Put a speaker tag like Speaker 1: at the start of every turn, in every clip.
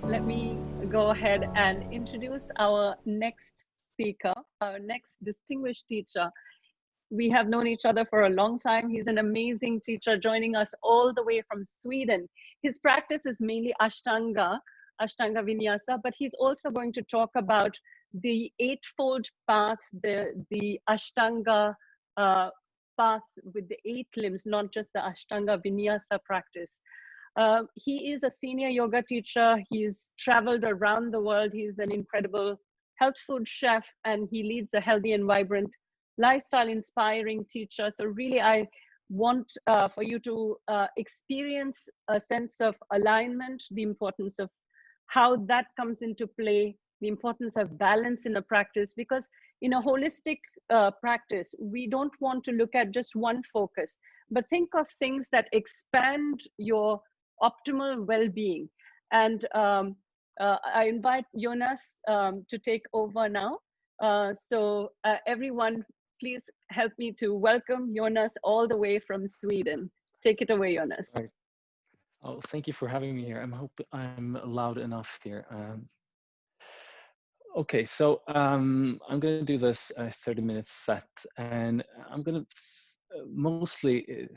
Speaker 1: let me go ahead and introduce our next speaker, our next distinguished teacher. We have known each other for a long time. He's an amazing teacher joining us all the way from Sweden. His practice is mainly Ashtanga Vinyasa, but he's also going to talk about the eightfold path, the Ashtanga path with the 8 limbs, not just the Ashtanga Vinyasa practice. He is a senior yoga teacher. He's traveled around the world. He's an incredible health food chef, and he leads a healthy and vibrant lifestyle inspiring teacher. So really, I want for you to experience a sense of alignment, the importance of how that comes into play, the importance of balance in a practice, because in a holistic practice, we don't want to look at just one focus, but think of things that expand your optimal well-being. And I invite Jonas to take over now. So everyone, please help me to welcome Jonas all the way from Sweden. Take it away, Jonas.
Speaker 2: Right. Oh, thank you for having me here. I'm loud enough here. Okay, so I'm going to do this 30-minute set, and I'm going to mostly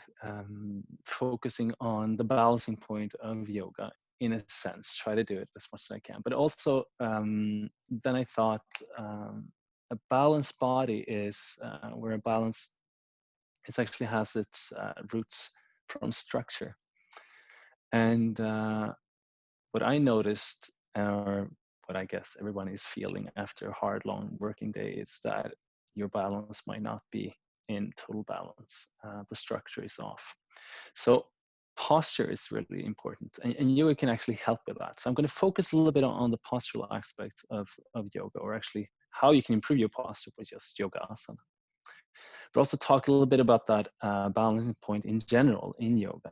Speaker 2: focusing on the balancing point of yoga in a sense, try to do it as much as I can. But also, then I thought a balanced body is where a balance actually has its roots from structure. And what I noticed, or what I guess everyone is feeling after a hard, long working day, is that your balance might not be in total balance. The structure is off. So posture is really important, and yoga can actually help with that. So I'm going to focus a little bit on the postural aspects of yoga, or actually how you can improve your posture with just yoga asana. But also talk a little bit about that balancing point in general in yoga,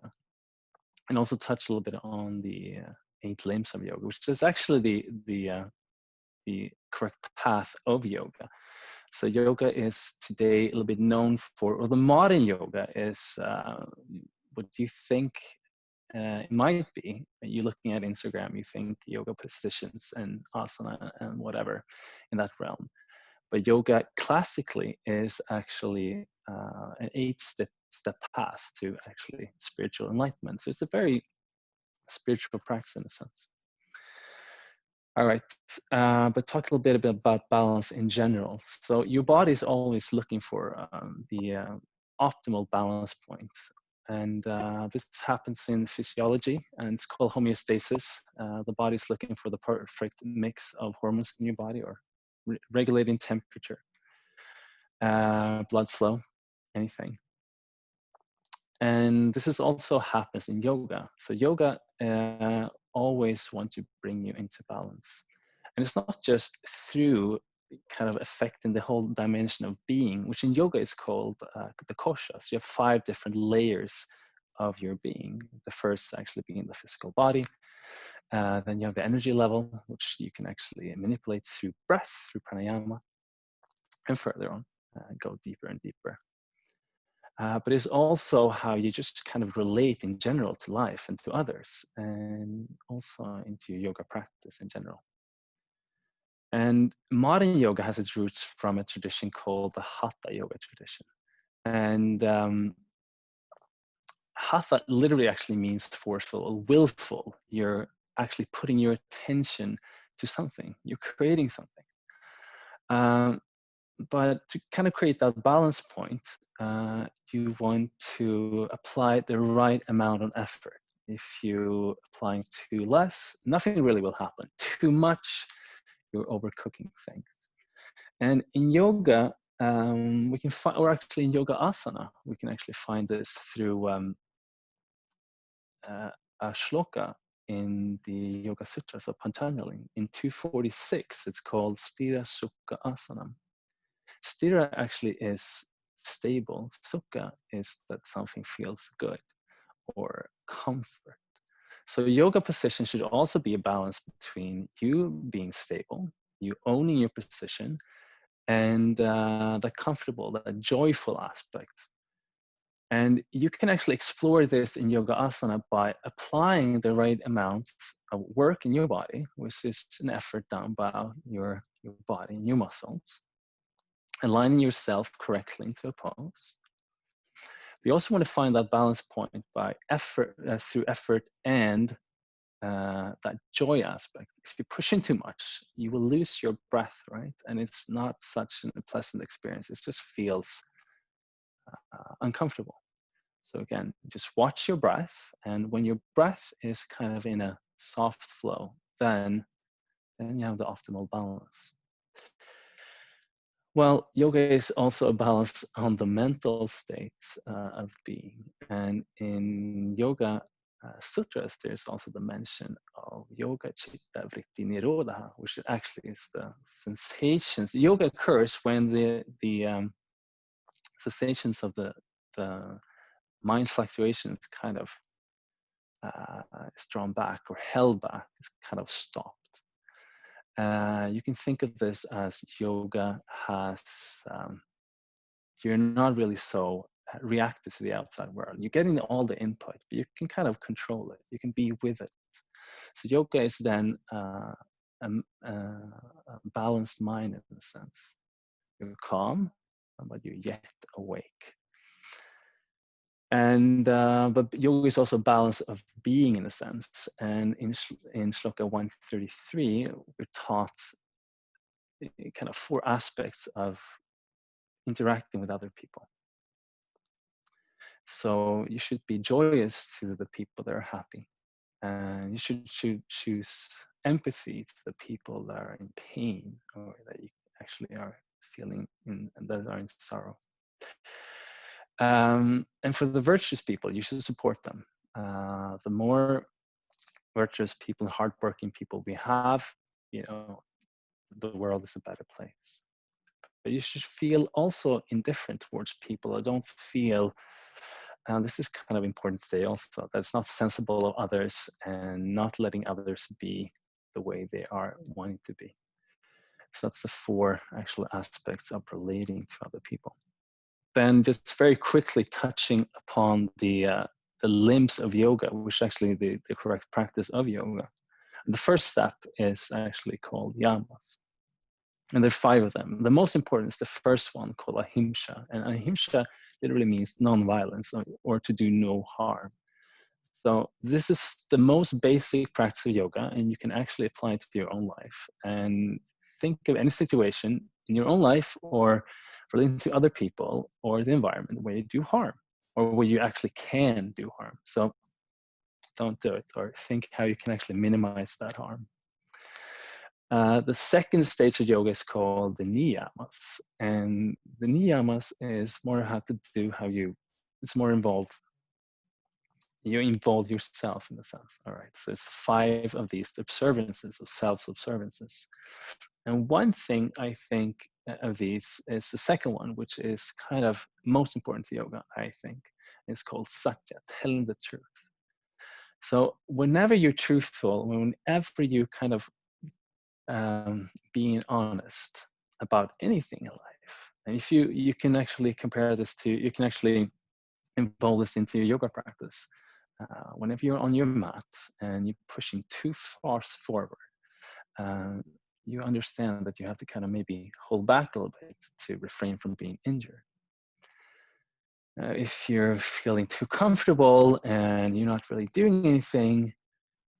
Speaker 2: and also touch a little bit on the 8 limbs of yoga, which is actually the correct path of yoga. So yoga is today a little bit known for, or the modern yoga is what you think it might be. You're looking at Instagram, you think yoga positions and asana and whatever in that realm. But yoga classically is actually an 8-step path to actually spiritual enlightenment. So it's a very spiritual practice in a sense. All right, but talk a little bit about balance in general. So your body is always looking for the optimal balance point. And this happens in physiology, and it's called homeostasis. The body's looking for the perfect mix of hormones in your body, or regulating temperature, blood flow, anything. And this is also happens in yoga. So yoga always wants to bring you into balance. And it's not just through kind of affecting the whole dimension of being, which in yoga is called the koshas. You have 5 different layers of your being. The first actually being the physical body. Then you have the energy level, which you can actually manipulate through breath, through pranayama, and further on, go deeper and deeper. But it's also how you just kind of relate in general to life and to others, and also into yoga practice in general. And modern yoga has its roots from a tradition called the Hatha yoga tradition. And Hatha literally actually means forceful or willful. You're actually putting your attention to something. You're creating something. But to kind of create that balance point, you want to apply the right amount of effort. If you applying too less, nothing really will happen. Too much, you're overcooking things. And in yoga, we can find, or actually in yoga asana, we can actually find this through a shloka in the Yoga Sutras of Patanjali. In 246, it's called Stira Sukha Asanam. Stira actually is stable. Sukha is that something feels good or comfort. So yoga position should also be a balance between you being stable, you owning your position, and the comfortable, the joyful aspect. And you can actually explore this in yoga asana by applying the right amounts a work in your body, which is an effort down by your body and your muscles, aligning yourself correctly into a pose. We also want to find that balance point by effort, through effort and that joy aspect. If you're pushing too much, you will lose your breath, right? And it's not such a pleasant experience. It just feels uncomfortable. So again, just watch your breath. And when your breath is kind of in a soft flow, then you have the optimal balance. Well, yoga is also a balance on the mental states of being. And in yoga sutras, there's also the mention of yoga chitta vritti nirodha, which actually is the sensations. Yoga occurs when the sensations of the mind fluctuations kind of is drawn back or held back, is kind of stopped. You can think of this as yoga has, you're not really so reactive to the outside world. You're getting all the input, but you can kind of control it. You can be with it. So yoga is then a balanced mind in a sense. You're calm, but you're yet awake. And but yoga is also a balance of being in a sense. And in Shloka 133, we're taught kind of 4 aspects of interacting with other people. So you should be joyous to the people that are happy, and you should choose empathy to the people that are in pain or that you actually are feeling and that are in sorrow. And for the virtuous people, you should support them. The more virtuous people, hardworking people we have, the world is a better place. But you should feel also indifferent towards people. I don't feel, and this is kind of important today also, that it's not sensible of others and not letting others be the way they are wanting to be. So that's the 4 actual aspects of relating to other people. Then just very quickly touching upon the limbs of yoga, which is actually the correct practice of yoga. The first step is actually called yamas. And there are 5 of them. The most important is the first one called ahimsa. And ahimsa literally means non-violence or to do no harm. So this is the most basic practice of yoga, and you can actually apply it to your own life. And think of any situation in your own life or relating to other people or the environment where you do harm or where you actually can do harm. So don't do it, or think how you can actually minimize that harm. The second stage of yoga is called the niyamas, and the niyamas is more how to do it's more involved. You involve yourself in a sense. All right, so it's 5 of these observances of self-observances. And one thing I think of these is the second one, which is kind of most important to yoga, I think. It's called satya, telling the truth. So whenever you're truthful, whenever you kind of being honest about anything in life. And if you can actually compare this to, you can actually involve this into your yoga practice. Whenever you're on your mat and you're pushing too far forward, you understand that you have to kind of maybe hold back a little bit to refrain from being injured. If you're feeling too comfortable and you're not really doing anything,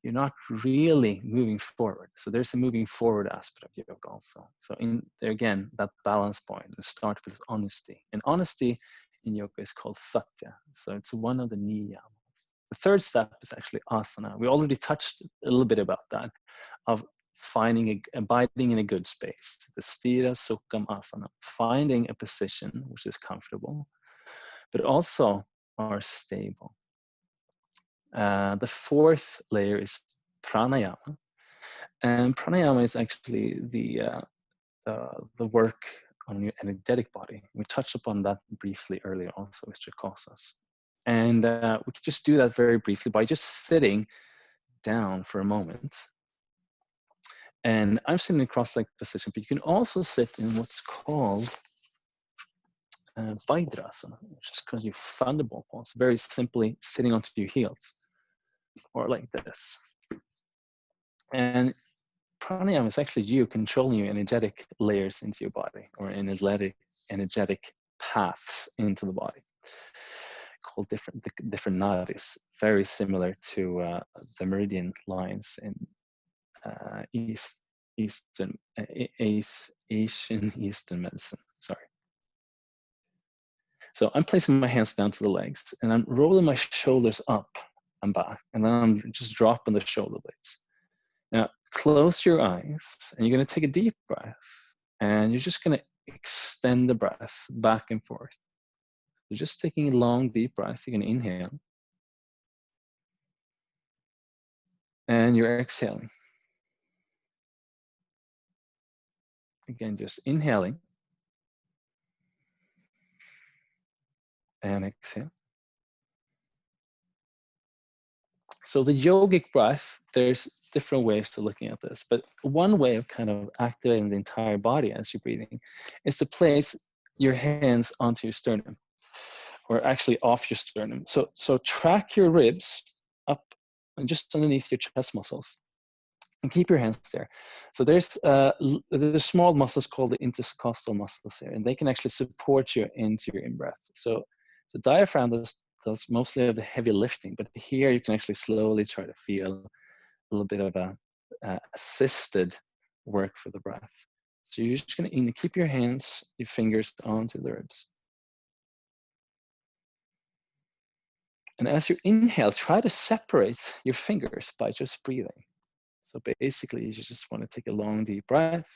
Speaker 2: you're not really moving forward. So there's a moving forward aspect of yoga also. So in there again, that balance point, to start with honesty. And honesty in yoga is called satya. So it's one of the niyamas. The third step is actually asana. We already touched a little bit about that, of abiding in a good space. The sthira sukham asana, finding a position which is comfortable, but also are stable. The 4th layer is pranayama, and pranayama is actually the work on your energetic body. We touched upon that briefly earlier also with Chikosas. And we could just do that very briefly by just sitting down for a moment. And I'm sitting in cross-legged position, but you can also sit in what's called Vajrasana, which is kind of your thunderbolt pose, very simply sitting onto your heels, or like this. And pranayama is actually you controlling your energetic layers into your body, or energetic paths into the body, called different nadis, very similar to the meridian lines in Asian Eastern medicine. Sorry. So I'm placing my hands down to the legs, and I'm rolling my shoulders up and back, and then I'm just dropping the shoulder blades. Now, close your eyes, and you're going to take a deep breath, and you're just going to extend the breath back and forth. So just taking a long, deep breath, you're going to inhale, and you're exhaling. Again, just inhaling and exhale. So the yogic breath, there's different ways to looking at this, but one way of kind of activating the entire body as you're breathing is to place your hands onto your sternum, or actually off your sternum. So track your ribs up and just underneath your chest muscles, and keep your hands there. So there's small muscles called the intercostal muscles here, and they can actually support you into your in-breath. So diaphragm does mostly of the heavy lifting, but here you can actually slowly try to feel a little bit of a assisted work for the breath. So you're just going to keep your hands, your fingers onto the ribs. And as you inhale, try to separate your fingers by just breathing. So basically, you just want to take a long, deep breath,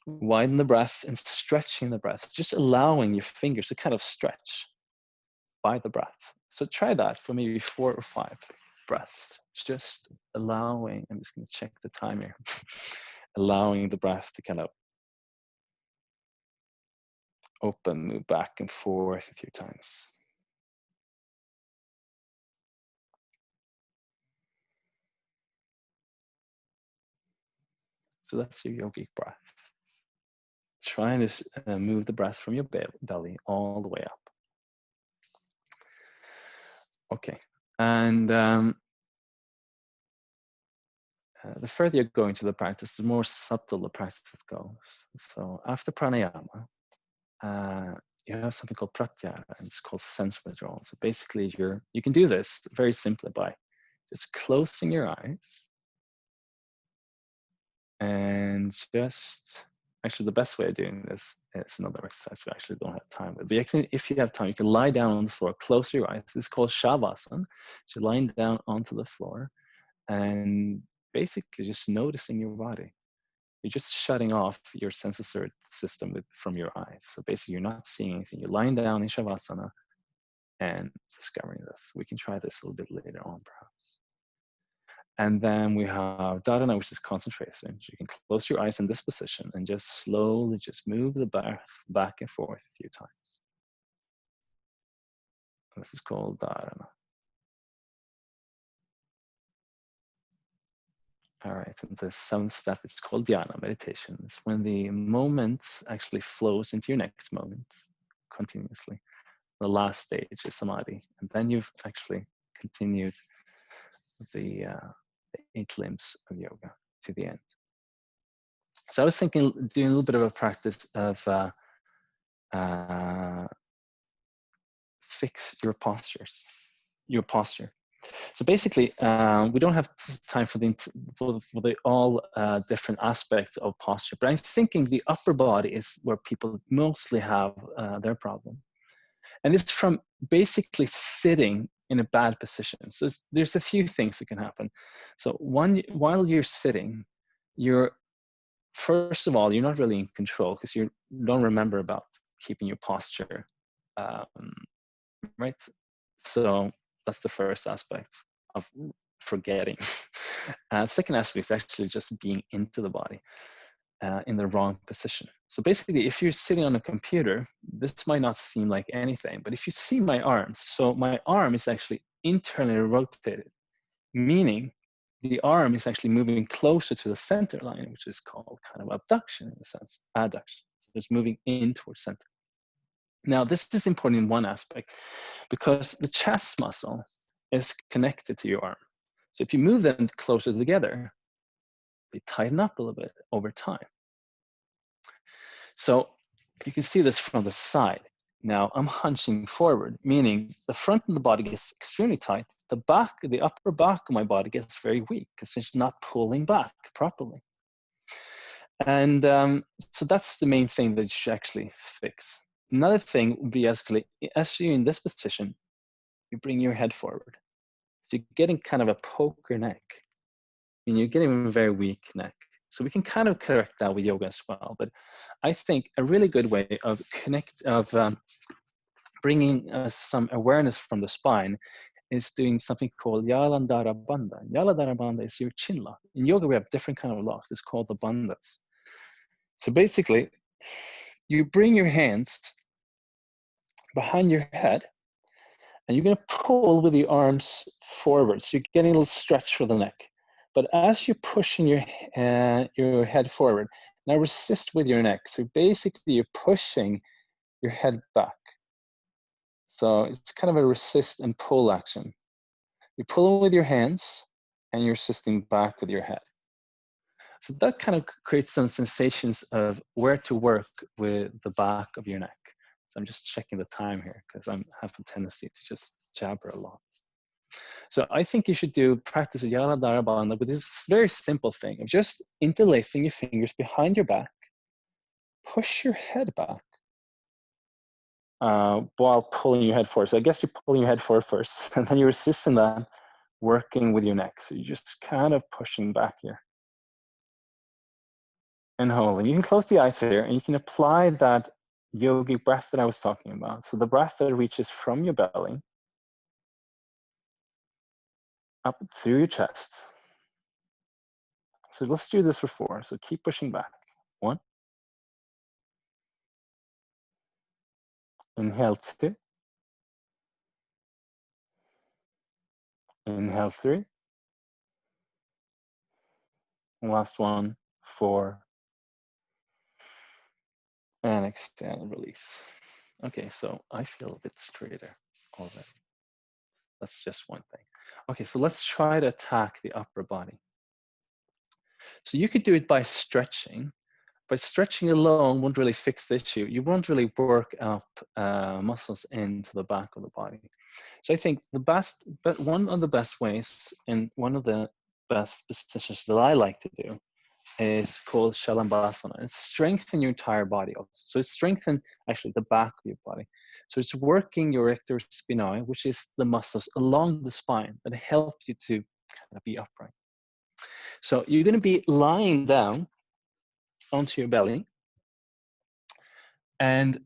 Speaker 2: widen the breath, and stretching the breath, just allowing your fingers to kind of stretch by the breath. So try that for maybe 4 or 5 breaths, just allowing, I'm just going to check the time here, allowing the breath to kind of open, move back and forth a few times. So that's your yogic breath. Trying to move the breath from your belly all the way up. Okay, and the further you go into the practice, the more subtle the practice goes. So after pranayama, you have something called pratyahara, and it's called sense withdrawal. So basically, you can do this very simply by just closing your eyes, and just actually the best way of doing this is another exercise we actually don't have time with. But actually, if you have time, you can lie down on the floor, close your eyes. It's called Shavasan. So you're lying down onto the floor and basically just noticing your body. You're just shutting off your sensory system from your eyes. So basically, you're not seeing anything. You're lying down in Shavasana and discovering this. We can try this a little bit later on, perhaps. And then we have Dharana, which is concentration. So you can close your eyes in this position and just slowly just move the breath back and forth a few times. And this is called Dharana. All right, and the 7th step is called dhyana, meditation. It's when the moment actually flows into your next moment continuously. The last stage is samadhi, and then you've actually continued the 8 limbs of yoga to the end. So I was thinking, doing a little bit of a practice of fix your posture. So basically, we don't have time for the all different aspects of posture, but I'm thinking the upper body is where people mostly have their problem. And it's from basically sitting in a bad position. So there's a few things that can happen. So while you're sitting, first of all, you're not really in control because you don't remember about keeping your posture, right? So that's the first aspect of forgetting. Second aspect is actually just being into the body in the wrong position. So basically, if you're sitting on a computer, this might not seem like anything, but if you see my arms, so my arm is actually internally rotated, meaning the arm is actually moving closer to the center line, which is called kind of abduction in a sense, adduction. So it's moving in towards center. Now, this is important in one aspect because the chest muscle is connected to your arm. So if you move them closer together, they tighten up a little bit over time. So you can see this from the side. Now I'm hunching forward, meaning the front of the body gets extremely tight. The upper back of my body gets very weak because it's not pulling back properly. And so that's the main thing that you should actually fix. Another thing would be actually, as you're in this position, you bring your head forward. So you're getting kind of a poker neck, and you're getting a very weak neck. So we can kind of correct that with yoga as well. But I think a really good way of bringing some awareness from the spine is doing something called Jalandhara Bandha. Jalandhara Bandha is your chin lock. In yoga, we have different kind of locks. It's called the bandhas. So basically, you bring your hands behind your head, and you're going to pull with your arms forward. So you're getting a little stretch for the neck. But as you're pushing your head forward, now resist with your neck. So basically, you're pushing your head back. So it's kind of a resist and pull action. You're pulling with your hands, and you're resisting back with your head. So that kind of creates some sensations of where to work with the back of your neck. So I'm just checking the time here because I have a tendency to just jabber a lot. So I think you should practice a Jalandhara Bandha with this very simple thing of just interlacing your fingers behind your back, push your head back while pulling your head forward. So I guess you're pulling your head forward first, and then you're resisting that, working with your neck. So you're just kind of pushing back here. And holding. You can close the eyes here, and you can apply that yogic breath that I was talking about. So the breath that reaches from your belly up through your chest. So let's do this for 4. So keep pushing back. 1. Inhale 2. Inhale 3. And last one, 4. And exhale and release. Okay, so I feel a bit straighter already. That's just one thing. Okay, so let's try to attack the upper body. So you could do it by stretching, but stretching alone won't really fix the issue. You won't really work up muscles into the back of the body. So I think one of the best ways and one of the best positions that I like to do is called Balasana. It's strengthen your entire body also. So it's strengthen actually the back of your body. So it's working your rector spinae, which is the muscles along the spine that help you to kind of be upright. So you're going to be lying down onto your belly, and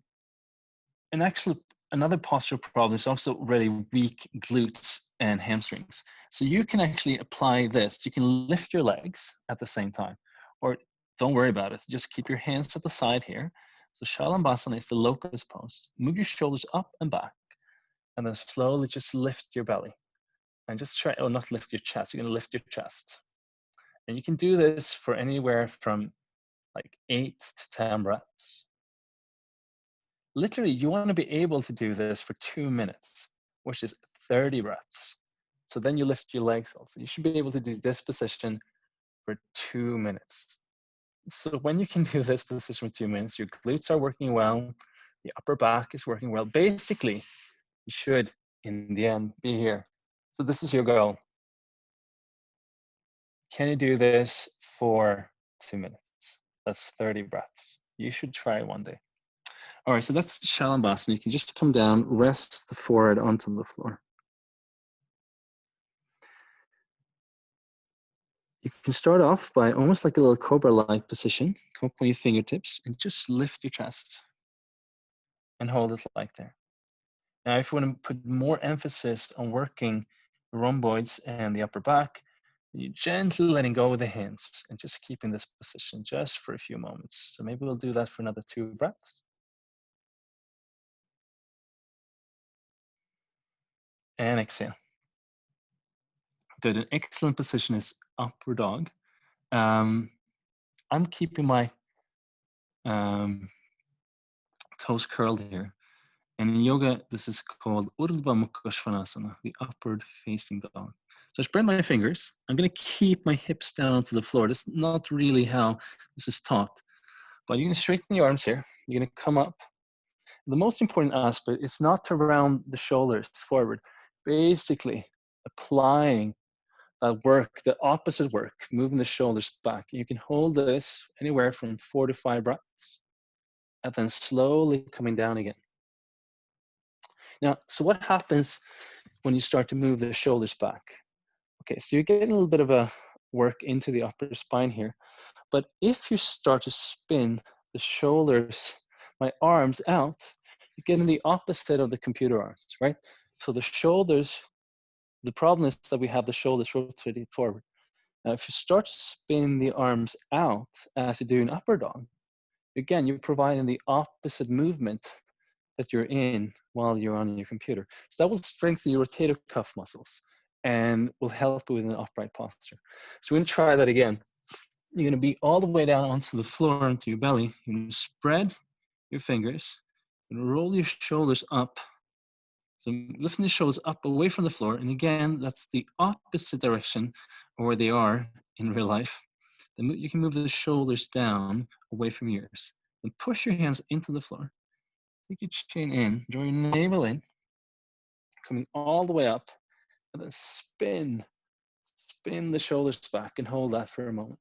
Speaker 2: actually another postural problem is also really weak glutes and hamstrings. So you can actually apply this. You can lift your legs at the same time, or don't worry about it. Just keep your hands to the side here. So Shalabhasana is the locust pose. Move your shoulders up and back, and then slowly just lift your belly. And just try, or not lift your chest, you're gonna lift your chest. And you can do this for anywhere from like 8 to 10 breaths. Literally, you want to be able to do this for 2 minutes, which is 30 breaths. So then you lift your legs also. You should be able to do this position for 2 minutes. So when you can do this position for 2 minutes, your glutes are working well, the upper back is working well. Basically, you should, in the end, be here. So this is your goal. Can you do this for 2 minutes? That's 30 breaths. You should try one day. All right, so that's Shalabhasana. You can just come down, rest the forehead onto the floor. You can start off by almost like a little cobra-like position. Come up with your fingertips and just lift your chest and hold it like there. Now, if you want to put more emphasis on working the rhomboids and the upper back, you're gently letting go of the hands and just keeping this position just for a few moments. So maybe we'll do that for another 2 breaths. And exhale. Good. An excellent position is upward dog. I'm keeping my toes curled here. And in yoga, this is called Urdhva Mukha Svanasana, the upward facing dog. So I spread my fingers. I'm going to keep my hips down onto the floor. That's not really how this is taught. But you're going to straighten your arms here. You're going to come up. The most important aspect is not to round the shoulders forward. Basically, applying that work, the opposite work, moving the shoulders back. You can hold this anywhere from 4 to 5 breaths, and then slowly coming down again. Now, so what happens when you start to move the shoulders back? Okay, so you're getting a little bit of a work into the upper spine here. But if you start to spin the shoulders, my arms out, you're getting the opposite of the computer arms, right? So the shoulders, the problem is that we have the shoulders rotated forward. Now, if you start to spin the arms out as you do an upper dog, again, you're providing the opposite movement that you're in while you're on your computer. So that will strengthen your rotator cuff muscles and will help with an upright posture. So we're gonna try that again. You're gonna be all the way down onto the floor, onto your belly. You're gonna spread your fingers and roll your shoulders up. So lifting the shoulders up away from the floor. And again, that's the opposite direction of where they are in real life. Then you can move the shoulders down away from your ears. Then push your hands into the floor. Take your chin in, draw your navel in, coming all the way up, and then spin the shoulders back and hold that for a moment.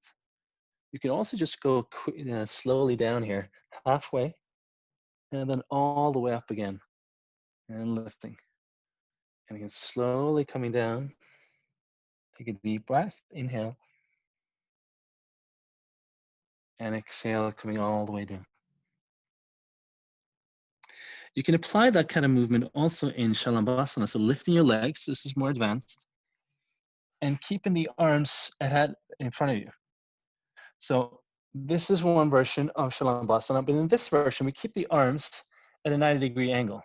Speaker 2: You can also just go slowly down here, halfway, and then all the way up again, and lifting. And again, slowly coming down. Take a deep breath, inhale, and exhale, coming all the way down. You can apply that kind of movement also in Shalabhasana, so lifting your legs, this is more advanced, and keeping the arms ahead in front of you. So this is one version of Shalabhasana, but in this version, we keep the arms at a 90-degree angle.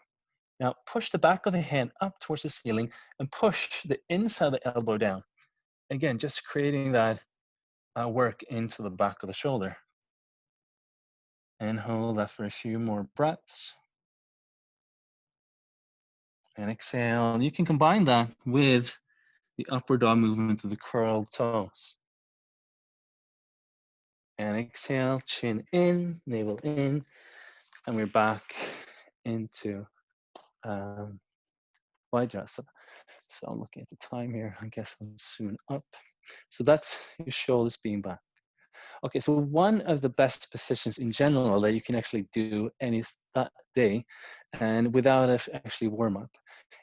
Speaker 2: Now push the back of the hand up towards the ceiling and push the inside of the elbow down. Again, just creating that work into the back of the shoulder. And hold that for a few more breaths. And exhale. You can combine that with the upward dog movement of the curled toes. And exhale, chin in, navel in, and we're back into Vajrasana. So I'm looking at the time here. I guess I'm soon up. So that's your shoulders being back. Okay, so one of the best positions in general that you can actually do that day and without actually warm up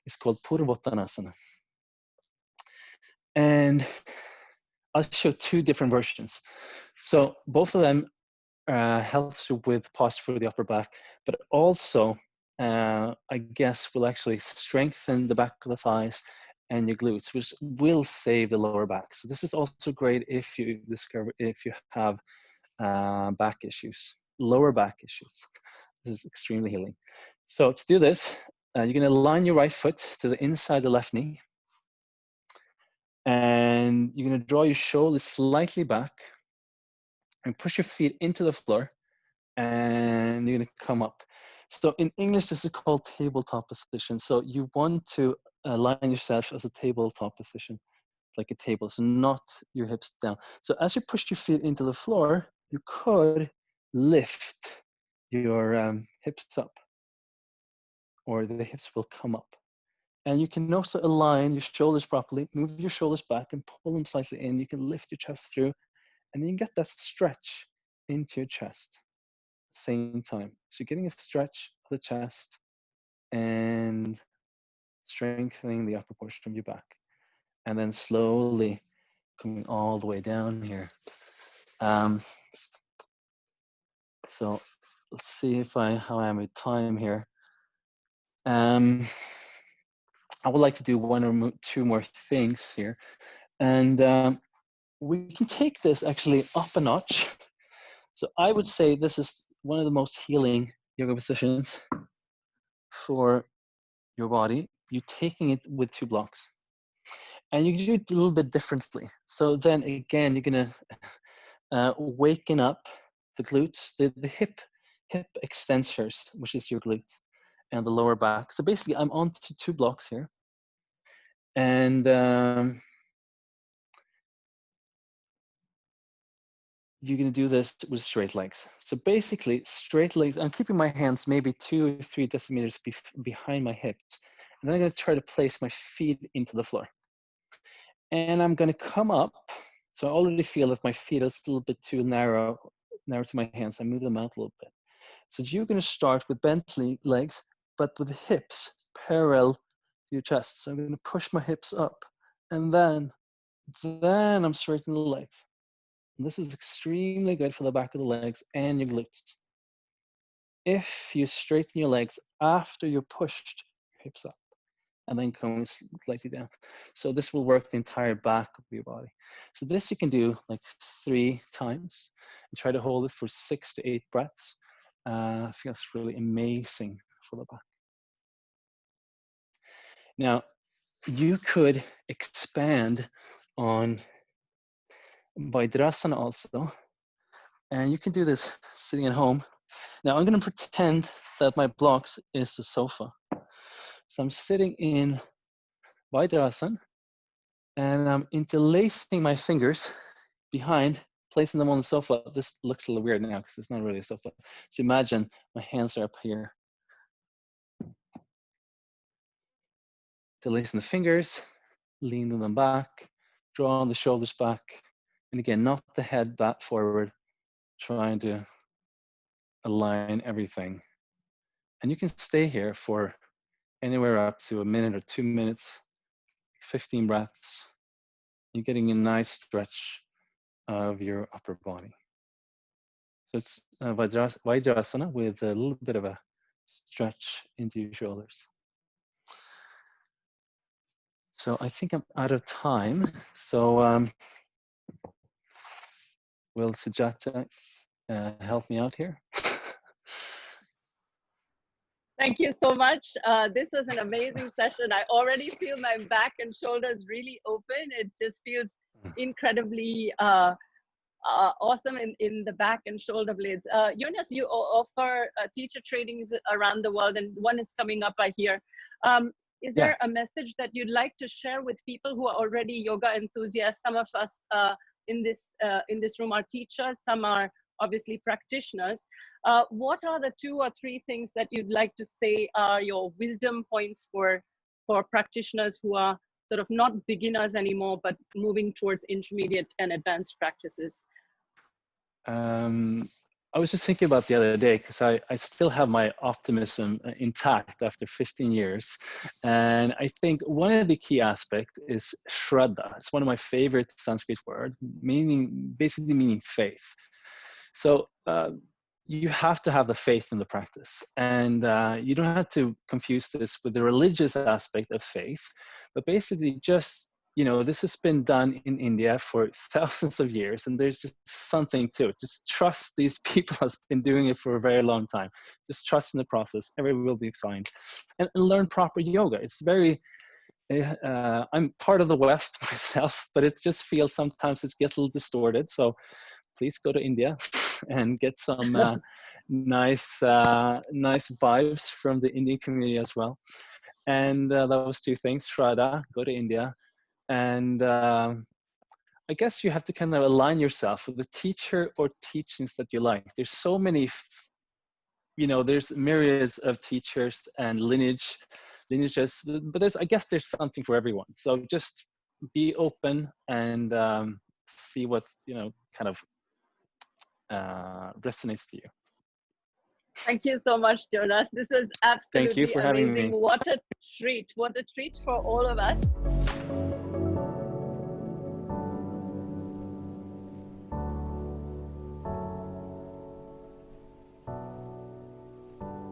Speaker 2: is called Purvottanasana. And I'll show two different versions. So both of them helps you with posture for the upper back, but also I guess will actually strengthen the back of the thighs and your glutes, which will save the lower back. So this is also great if you have back issues, lower back issues. This is extremely healing. So to do this, you're going to line your right foot to the inside of the left knee, and you're going to draw your shoulders slightly back and push your feet into the floor, and you're going to come up. So in English, this is called tabletop position. So you want to align yourself as a tabletop position, like a table, so not your hips down. So as you push your feet into the floor, you could lift your hips up, or the hips will come up. And you can also align your shoulders properly, move your shoulders back and pull them slightly in. You can lift your chest through, and then you get that stretch into your chest at the same time. So you're getting a stretch of the chest and strengthening the upper portion of your back. And then slowly coming all the way down here. So let's see how I am with time here. I would like to do one or two more things here. And we can take this actually up a notch. So I would say this is one of the most healing yoga positions for your body. You're taking it with 2 blocks. And you can do it a little bit differently. So then again, you're gonna waken up the glutes, the hip extensors, which is your glutes. and the lower back. So basically I'm on two blocks here. And you're going to do this with straight legs. So basically straight legs, I'm keeping my hands maybe 2 or 3 decimeters behind my hips. And then I'm going to try to place my feet into the floor. And I'm going to come up. So I already feel that my feet are a little bit too narrow to my hands. I move them out a little bit. So you're going to start with bent legs, but with the hips parallel to your chest. So I'm going to push my hips up, and then I'm straightening the legs. And this is extremely good for the back of the legs and your glutes. If you straighten your legs after you pushed your hips up, and then come slightly down. So this will work the entire back of your body. So this you can do like 3 times and try to hold it for 6 to 8 breaths. I think that's really amazing for the back. Now, you could expand on Vajrasana also, and you can do this sitting at home. Now I'm going to pretend that my blocks is the sofa. So I'm sitting in Vajrasana, and I'm interlacing my fingers behind, placing them on the sofa. This looks a little weird now because it's not really a sofa. So imagine my hands are up here. Interlacing the fingers, leaning them back, drawing the shoulders back. And again, not the head back forward, trying to align everything. And you can stay here for anywhere up to 1 minute or 2 minutes, 15 breaths. You're getting a nice stretch of your upper body. So it's Vajrasana with a little bit of a stretch into your shoulders. So I think I'm out of time. So will Sujata help me out here?
Speaker 1: Thank you so much. This was an amazing session. I already feel my back and shoulders really open. It just feels incredibly awesome in the back and shoulder blades. Jonas, you offer teacher trainings around the world, and one is coming up, I hear. Is there a message that you'd like to share with people who are already yoga enthusiasts? Some of us in this room are teachers, some are obviously practitioners. What are the 2 or 3 things that you'd like to say are your wisdom points for practitioners who are sort of not beginners anymore, but moving towards intermediate and advanced practices?
Speaker 2: I was just thinking about the other day, because I still have my optimism intact after 15 years. And I think one of the key aspects is Shraddha. It's one of my favorite Sanskrit words, basically meaning faith. So you have to have the faith in the practice. And you don't have to confuse this with the religious aspect of faith, but basically just, this has been done in India for thousands of years, and there's just something to it. Just trust these people has been doing it for a very long time. Just trust in the process. Everything will be fine. And learn proper yoga. It's very, I'm part of the West myself, but it just feels sometimes it gets a little distorted. So please go to India and get some nice vibes from the Indian community as well. And those 2 things, Shraddha, go to India. And I guess you have to kind of align yourself with the teacher or teachings that you like. There's so many, there's myriads of teachers and lineages, but I guess there's something for everyone. So just be open and see what, kind of resonates to you.
Speaker 1: Thank you so much, Jonas. This is absolutely
Speaker 2: Thank you for
Speaker 1: amazing.
Speaker 2: having me.
Speaker 1: What a treat for all of us.